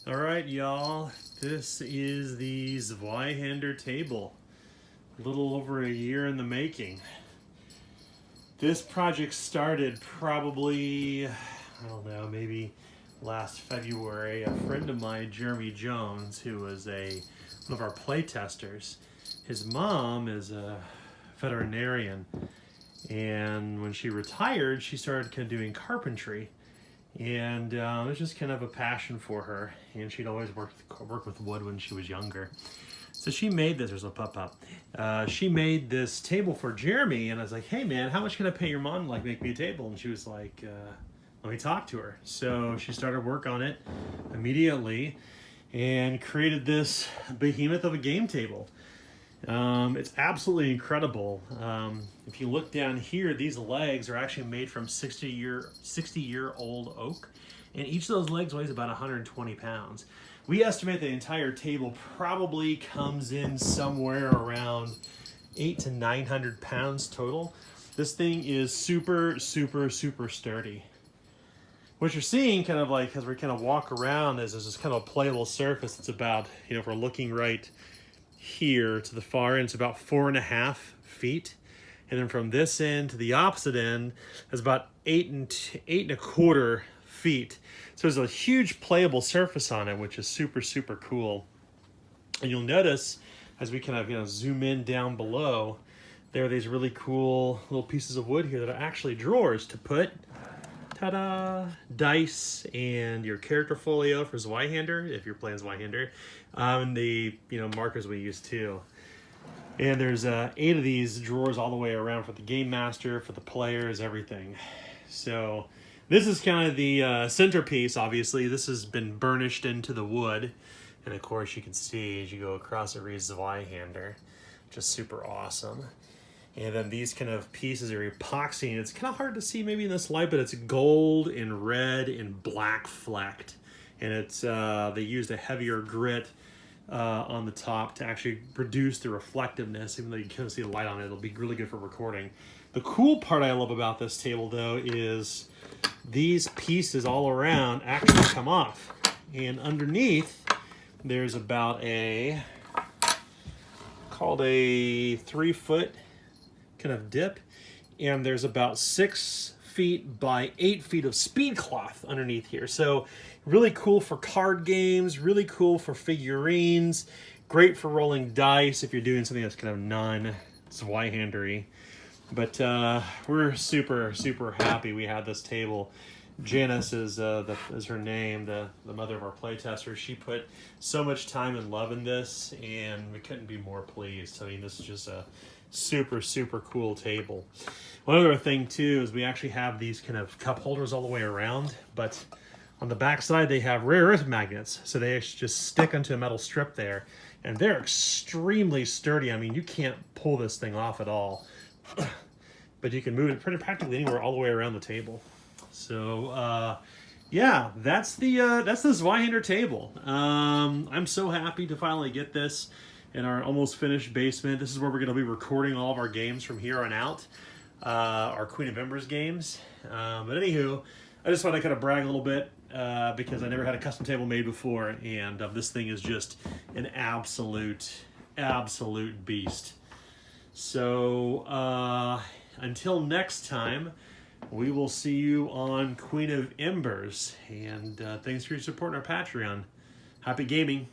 All right, y'all. This is the Zweihander table. A little over a year in the making. This project started probably, I don't know, maybe last February. A friend of mine, Jeremy Jones, who was one of our play testers, his mom is a veterinarian, and when she retired, she started kind of doing carpentry. And it was just kind of a passion for her, and she'd always worked with wood when she was younger. So she made this. There's a pup. She made this table for Jeremy, and I was like, "Hey, man, how much can I pay your mom to make me a table?" And she was like, "Let me talk to her." So she started work on it immediately, and created this behemoth of a game table. It's absolutely incredible. If you look down here, these legs are actually made from 60-year-old oak, and each of those legs weighs about 120 pounds. We estimate the entire table probably comes in somewhere around 800 to 900 pounds total. This thing is super, super, super sturdy. What you're seeing kind of like as we kind of walk around is there's this kind of playable surface. It's about, if we're looking right here to the far end, it's about 4.5 feet, and then from this end to the opposite end is about 8.25 feet. So there's a huge playable surface on it, which is super, super cool. And you'll notice as we kind of zoom in down below, there are these really cool little pieces of wood here that are actually drawers to put dice and your character folio for Zweihander, if you're playing Zweihander, and the markers we use too. And there's 8 of these drawers all the way around for the game master, for the players, everything. So this is kind of the centerpiece. Obviously, this has been burnished into the wood, and of course you can see as you go across it reads Zweihander, just super awesome. And then these kind of pieces are epoxy, and it's kind of hard to see maybe in this light, but it's gold and red and black flecked. And it's they used a heavier grit on the top to actually produce the reflectiveness. Even though you can't see the light on it, it'll be really good for recording. The cool part I love about this table, though, is these pieces all around actually come off. And underneath, there's about called a 3-foot kind of dip, and there's about 6 feet by 8 feet of speed cloth underneath here. So really cool for card games, really cool for figurines, great for rolling dice if you're doing something that's kind of non-Zweihandery. But we're super, super happy we had this table. Janice is her name, the mother of our playtester. She put so much time and love in this, and we couldn't be more pleased. I mean, this is just a super, super cool table. One other thing too is we actually have these kind of cup holders all the way around, but on the back side they have rare earth magnets, so they actually just stick onto a metal strip there, and they're extremely sturdy. I mean, you can't pull this thing off at all, but you can move it pretty practically anywhere all the way around the table. So yeah, that's the Zweihander table. I'm so happy to finally get this in our almost finished basement. This is where we're going to be recording all of our games from here on out, our Queen of Embers games. But anywho, I just want to kind of brag a little bit because I never had a custom table made before, and this thing is just an absolute beast. So until next time, we will see you on Queen of Embers, and thanks for your support on our Patreon. Happy gaming.